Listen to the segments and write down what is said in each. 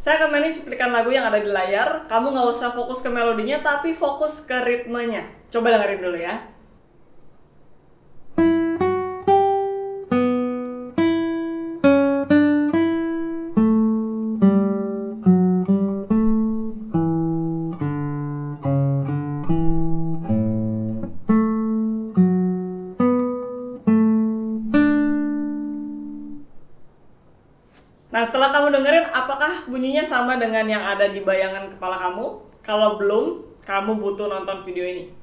Saya akan mainin cuplikan lagu yang ada di layar. Kamu nggak usah fokus ke melodinya, tapi fokus ke ritmenya. Coba dengerin dulu ya. Nah, setelah kamu dengerin, apakah bunyinya sama dengan yang ada di bayangan kepala kamu? Kalau belum, kamu butuh nonton video ini.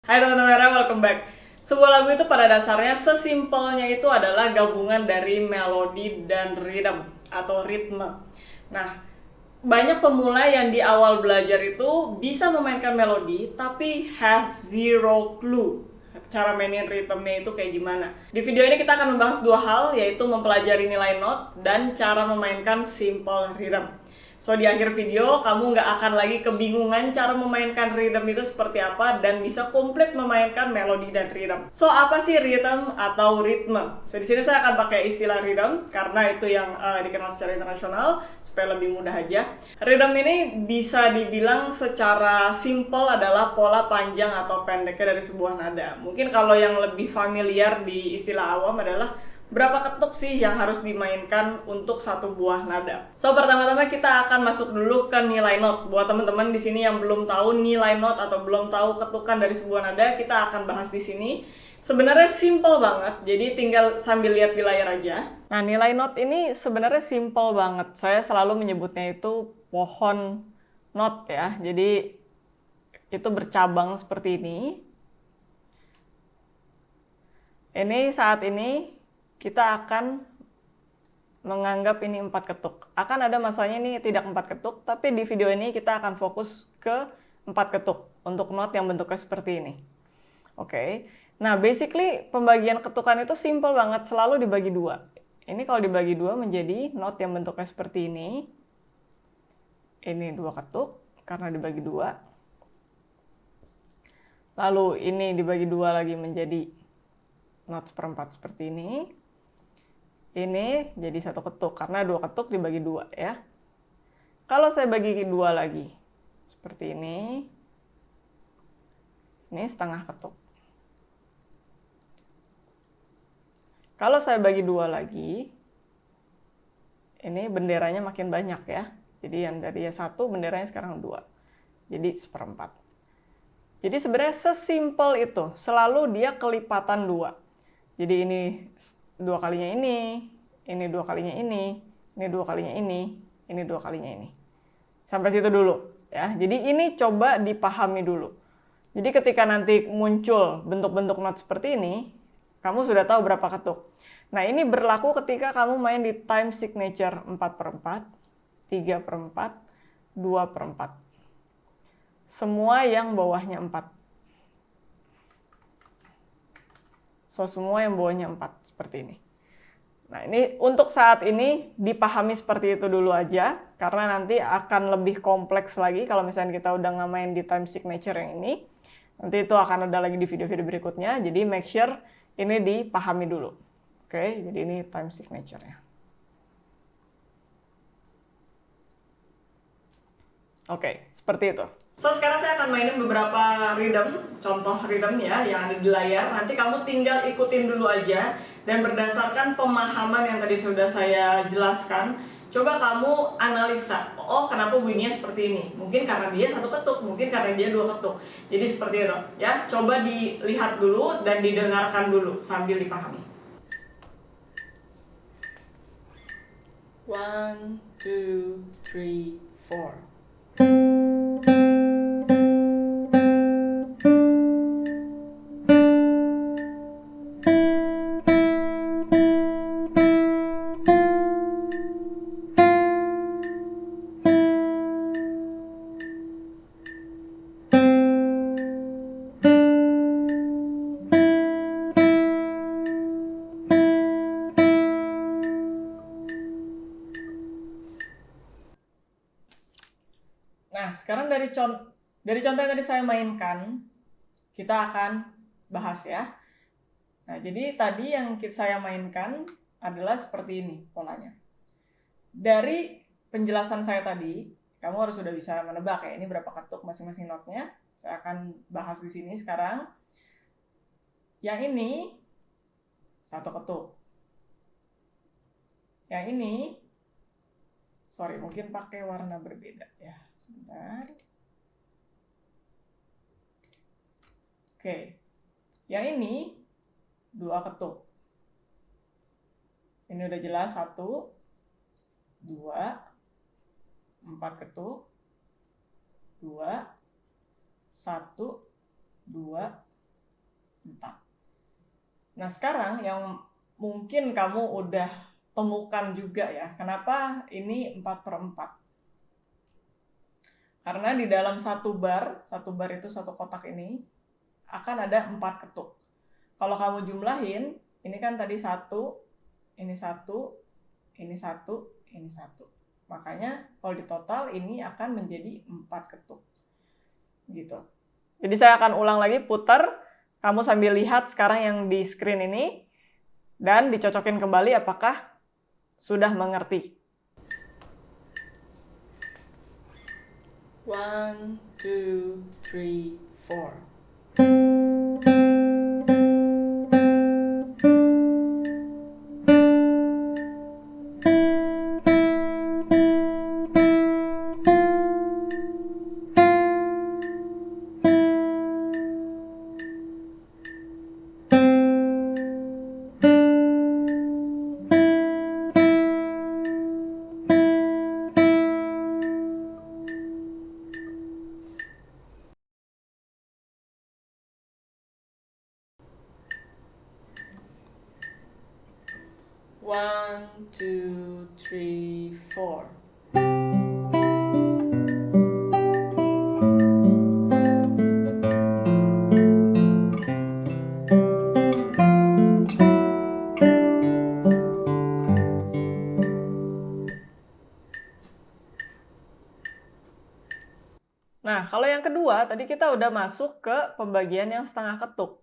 Hai teman-teman Vera, welcome back. Sebuah lagu itu pada dasarnya sesimpelnya itu adalah gabungan dari melodi dan rhythm atau ritme. Nah, banyak pemula yang di awal belajar itu bisa memainkan melodi tapi has zero clue cara mainin ritmenya itu kayak gimana. Di video ini kita akan membahas dua hal, yaitu mempelajari nilai not dan cara memainkan simple rhythm. So di akhir video kamu nggak akan lagi kebingungan cara memainkan rhythm itu seperti apa dan bisa komplit memainkan melodi dan rhythm. So apa sih rhythm atau ritme? So di sini saya akan pakai istilah rhythm karena itu yang dikenal secara internasional supaya lebih mudah aja. Rhythm ini bisa dibilang secara simple adalah pola panjang atau pendeknya dari sebuah nada. Mungkin kalau yang lebih familiar di istilah awam adalah berapa ketuk sih yang harus dimainkan untuk satu buah nada. So pertama-tama kita akan masuk dulu ke nilai not. Buat teman-teman di sini yang belum tahu nilai not atau belum tahu ketukan dari sebuah nada, kita akan bahas di sini. Sebenarnya simple banget, jadi tinggal sambil lihat di layar aja. Nah, nilai not ini sebenarnya simple banget. Saya selalu menyebutnya itu pohon not ya. Jadi itu bercabang seperti ini. Ini saat ini kita akan menganggap ini 4 ketuk. Akan ada masanya ini tidak 4 ketuk, tapi di video ini kita akan fokus ke 4 ketuk untuk not yang bentuknya seperti ini. Oke. Nah, basically pembagian ketukan itu simple banget, selalu dibagi dua. Ini kalau dibagi dua menjadi not yang bentuknya seperti ini. Ini 2 ketuk karena dibagi dua. Lalu ini dibagi dua lagi menjadi not seperempat seperti ini. Ini jadi 1 ketuk karena 2 ketuk dibagi 2 ya. Kalau saya bagi 2 lagi seperti ini setengah ketuk. Kalau saya bagi 2 lagi, ini benderanya makin banyak ya. Jadi yang tadinya 1, benderanya sekarang 2. Jadi 1/4. Jadi sebenarnya sesimpel itu, selalu dia kelipatan 2. Jadi ini 2 kalinya ini 2 kalinya ini 2 kalinya ini 2 kalinya ini. Sampai situ dulu ya. Jadi ini coba dipahami dulu. Jadi ketika nanti muncul bentuk-bentuk not seperti ini, kamu sudah tahu berapa ketuk. Nah, ini berlaku ketika kamu main di time signature 4/4, 3/4, 2/4. Semua yang bawahnya 4. So, semua yang bawahnya 4 seperti ini. Nah, ini untuk saat ini dipahami seperti itu dulu aja, karena nanti akan lebih kompleks lagi kalau misalnya kita udah ngamain di time signature yang ini. Nanti itu akan ada lagi di video-video berikutnya, jadi make sure ini dipahami dulu. Oke, jadi ini time signature-nya. Oke, seperti itu. So, sekarang saya akan mainin beberapa rhythm, contoh rhythm ya, yang ada di layar. Nanti kamu tinggal ikutin dulu aja, dan berdasarkan pemahaman yang tadi sudah saya jelaskan, coba kamu analisa, oh kenapa bunyinya seperti ini? Mungkin karena dia 1 ketuk, mungkin karena dia 2 ketuk. Jadi seperti itu ya, coba dilihat dulu dan didengarkan dulu sambil dipahami. 1, 2, 3, 4. Nah, sekarang dari contoh yang tadi saya mainkan, kita akan bahas ya. Nah, jadi tadi yang saya mainkan adalah seperti ini polanya. Dari penjelasan saya tadi, kamu harus sudah bisa menebak ya, ini berapa ketuk masing-masing notnya. Saya akan bahas di sini sekarang. Yang ini 1 ketuk. Yang ini, sorry, mungkin pakai warna berbeda ya, sebentar. Oke, yang ini 2 ketuk. Ini udah jelas 1, 2, 4 ketuk, 2, 1, 2, 4. Nah, sekarang yang mungkin kamu udah temukan juga ya, kenapa ini 4/4? Karena di dalam satu bar itu satu kotak ini, akan ada 4 ketuk. Kalau kamu jumlahin, ini kan tadi 1, ini 1, ini 1, ini 1. Makanya kalau di total ini akan menjadi 4 ketuk. Gitu. Jadi saya akan ulang lagi, putar. Kamu sambil lihat sekarang yang di screen ini, dan dicocokin kembali apakah sudah mengerti. 1, 2, 3, 4. One, two, three, four. Nah, kalau yang kedua, tadi kita udah masuk ke pembagian yang setengah ketuk.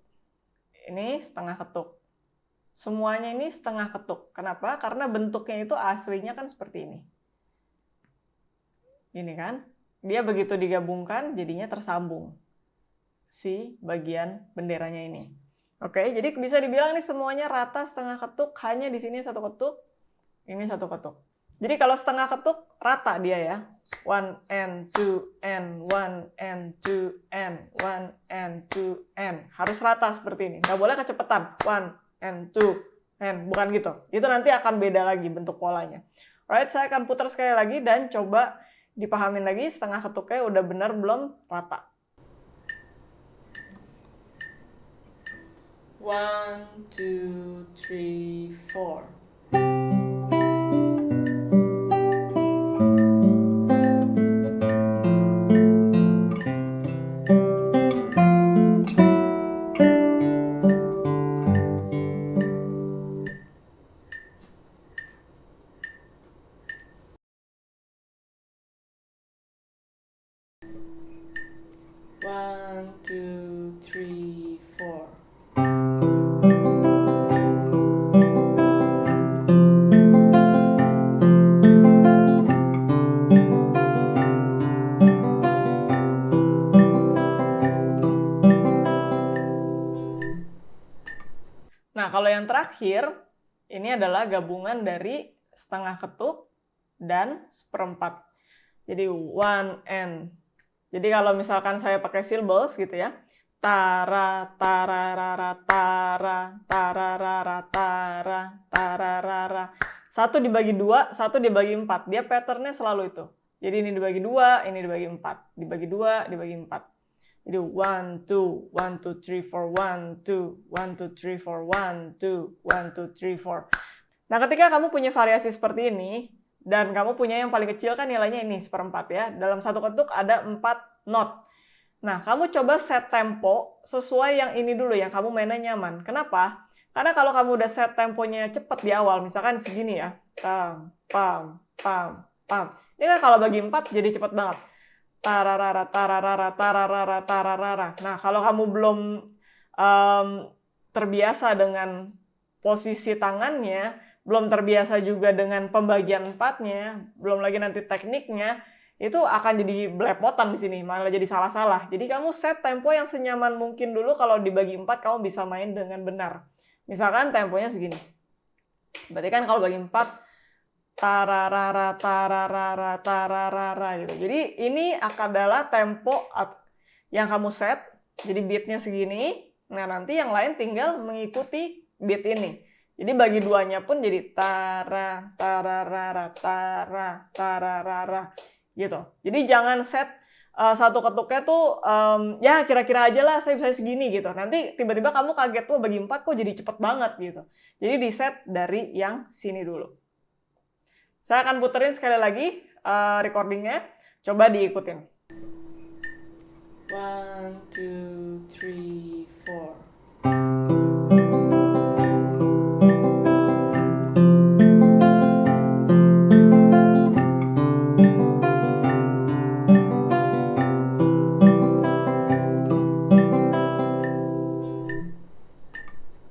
Ini setengah ketuk. Semuanya ini setengah ketuk. Kenapa? Karena bentuknya itu aslinya kan seperti ini. Ini kan, dia begitu digabungkan jadinya tersambung si bagian benderanya ini. Oke, jadi bisa dibilang nih semuanya rata setengah ketuk, hanya di sini 1 ketuk, ini 1 ketuk. Jadi kalau setengah ketuk rata dia ya. 1 and 2 and 1 and 2 and 1 and 2 and. Harus rata seperti ini. Nggak boleh kecepatan. 1 and 2 and. Bukan gitu. Itu nanti akan beda lagi bentuk polanya. Alright, saya akan putar sekali lagi dan coba dipahamin lagi setengah ketuknya udah benar belum rata. 1, 2, 3, 4. One, two, three, four. Nah, kalau yang terakhir, ini adalah gabungan dari setengah ketuk dan seperempat. Jadi 1 and. Jadi kalau misalkan saya pakai syllables gitu ya, tara, tararara, tara, tararara, tara, tararara. 1 dibagi 2, 1 dibagi 4. Dia patternnya selalu itu. Jadi ini dibagi 2, ini dibagi 4. Dibagi 2, dibagi 4. Jadi 1, 2, 1, 2, 3, 4, 1, 2, 1, 2, 3, 4, 1, 2, 1, 2, 3, 4. Nah, ketika kamu punya variasi seperti ini, dan kamu punya yang paling kecil kan nilainya ini, seperempat ya. Dalam 1 ketuk ada 4 not. Nah, kamu coba set tempo sesuai yang ini dulu, yang kamu mainnya nyaman. Kenapa? Karena kalau kamu udah set temponya cepat di awal, misalkan segini ya. Pam, pam, pam, pam. Ini kan kalau bagi 4 jadi cepat banget. tararara, tararara, tararara, tararara. Nah, kalau kamu belum um, terbiasa dengan posisi tangannya, belum terbiasa juga dengan pembagian partnya, belum lagi nanti tekniknya, itu akan jadi belepotan di sini, malah jadi salah-salah. Jadi kamu set tempo yang senyaman mungkin dulu, kalau dibagi 4 kamu bisa main dengan benar. Misalkan temponya segini. Berarti kan kalau bagi 4, tararara, tararara, tararara gitu. Jadi ini adalah tempo yang kamu set, jadi beatnya segini. Nah, nanti yang lain tinggal mengikuti beat ini. Jadi bagi duanya pun jadi tara, tararara, tara, tararara gitu. Jadi jangan set satu ketuknya tuh ya kira-kira aja lah saya bisa segini gitu. Nanti tiba-tiba kamu kaget tuh bagi 4 kok jadi cepet banget gitu. Jadi di set dari yang sini dulu. Saya akan puterin sekali lagi recordingnya. Coba diikutin. 1, 2, 3, 4.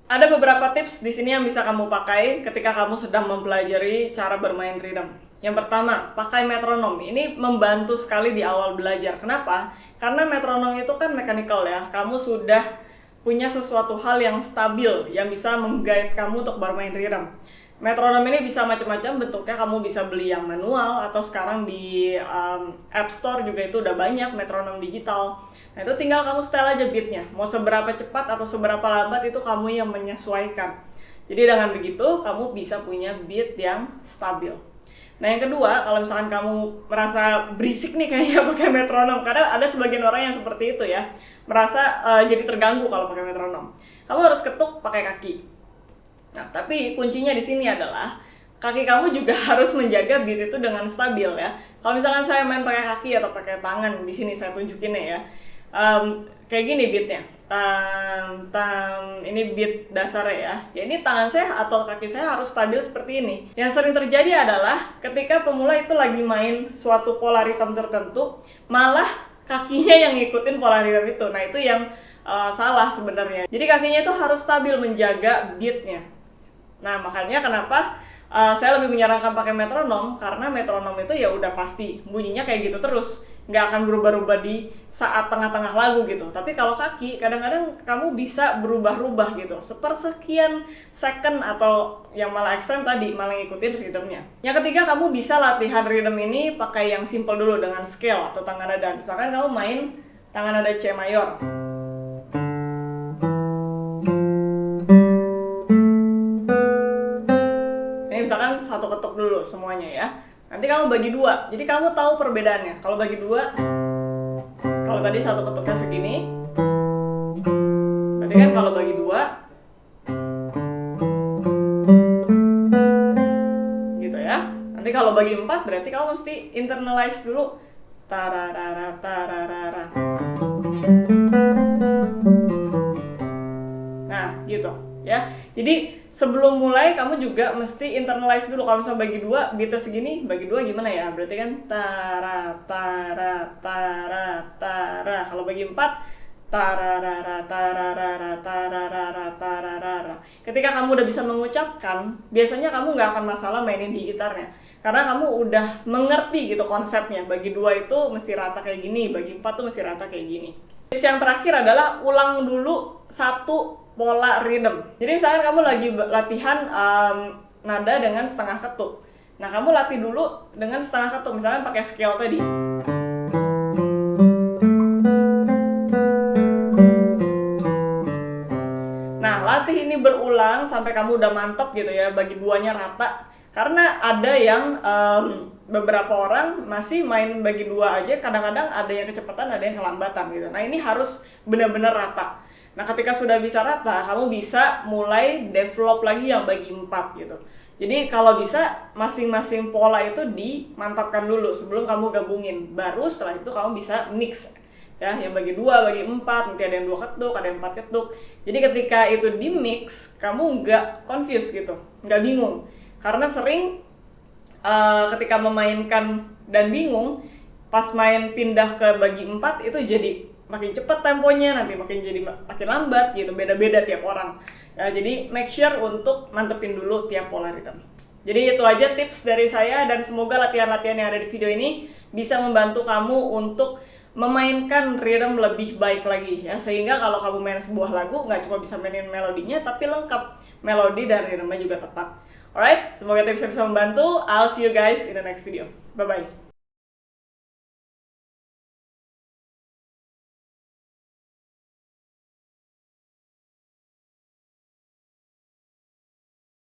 Ada beberapa tips di sini yang bisa kamu pakai ketika kamu sedang mempelajari cara bermain rhythm. Yang pertama, pakai metronom. Ini membantu sekali di awal belajar. Kenapa? Karena metronom itu kan mechanical ya. Kamu sudah punya sesuatu hal yang stabil yang bisa meng-guide kamu untuk bermain rhythm. Metronom ini bisa macam-macam bentuknya, kamu bisa beli yang manual atau sekarang di App Store juga itu udah banyak metronom digital. Nah, itu tinggal kamu setel aja beatnya, mau seberapa cepat atau seberapa lambat itu kamu yang menyesuaikan. Jadi dengan begitu kamu bisa punya beat yang stabil. Nah, yang kedua, kalau misalkan kamu merasa berisik nih kayaknya pakai metronom, karena ada sebagian orang yang seperti itu ya, merasa jadi terganggu kalau pakai metronom. Kamu harus ketuk pakai kaki. Nah, tapi kuncinya di sini adalah kaki kamu juga harus menjaga beat itu dengan stabil ya. Kalau misalkan saya main pakai kaki atau pakai tangan, di sini saya tunjukin ya. Kayak gini beatnya. Ini beat dasarnya ya. Ya ini tangan saya atau kaki saya harus stabil seperti ini. Yang sering terjadi adalah ketika pemula itu lagi main suatu pola ritme tertentu, malah kakinya yang ngikutin pola ritme itu. Nah, itu yang salah sebenarnya. Jadi kakinya itu harus stabil menjaga beatnya. Nah, makanya kenapa saya lebih menyarankan pakai metronom, karena metronom itu ya udah pasti bunyinya kayak gitu terus, nggak akan berubah-ubah di saat tengah-tengah lagu gitu. Tapi kalau kaki, kadang-kadang kamu bisa berubah-ubah gitu, sepersekian second atau yang malah ekstrem tadi, malah ngikutin rhythmnya. Yang ketiga, kamu bisa latihan rhythm ini pakai yang simple dulu dengan scale atau tangan nada. Misalkan kamu main tangan nada C mayor. Misalkan satu ketuk dulu semuanya ya. Nanti kamu bagi 2. Jadi kamu tahu perbedaannya. Kalau bagi 2, kalau tadi satu ketuknya segini, berarti kan kalau bagi 2 gitu ya. Nanti kalau bagi 4 berarti kamu mesti internalize dulu. Tararara tararara. Nah, gitu ya. Jadi sebelum mulai kamu juga mesti internalize dulu. Kalau misalnya bagi 2 beatnya segini, bagi 2 gimana ya? Berarti kan tara tara tara tara. Kalau bagi 4 tararara tararara tararara tararara. Ketika kamu udah bisa mengucapkan, biasanya kamu nggak akan masalah mainin di gitarnya, karena kamu udah mengerti gitu konsepnya. Bagi 2 itu mesti rata kayak gini, bagi 4 tuh mesti rata kayak gini. Tips yang terakhir adalah ulang dulu satu pola rhythm. Jadi misalkan kamu lagi latihan nada dengan setengah ketuk. Nah, kamu latih dulu dengan setengah ketuk, misalkan pakai scale tadi. Nah, latih ini berulang sampai kamu udah mantap gitu ya, bagi 2-nya rata. Karena ada yang beberapa orang masih main bagi 2 aja, kadang-kadang ada yang kecepatan, ada yang kelambatan gitu. Nah, ini harus benar-benar rata. Nah, ketika sudah bisa rata, kamu bisa mulai develop lagi yang bagi 4 gitu. Jadi kalau bisa masing-masing pola itu dimantapkan dulu sebelum kamu gabungin. Baru setelah itu kamu bisa mix. Ya, yang bagi 2, bagi 4, nanti ada yang 2 ketuk, ada yang 4 ketuk. Jadi ketika itu di mix, kamu nggak confused gitu, nggak bingung. Karena sering ketika memainkan dan bingung, pas main pindah ke bagi 4 itu jadi makin cepet temponya, nanti makin jadi makin lambat gitu, beda-beda tiap orang. Nah, jadi make sure untuk mantepin dulu tiap pola rhythm. Jadi itu aja tips dari saya, dan semoga latihan-latihan yang ada di video ini bisa membantu kamu untuk memainkan rhythm lebih baik lagi ya, sehingga kalau kamu main sebuah lagu nggak cuma bisa mainin melodinya tapi lengkap, melodi dan rhythmnya juga tepat. Alright, semoga tipsnya bisa membantu. I'll see you guys in the next video. Bye bye.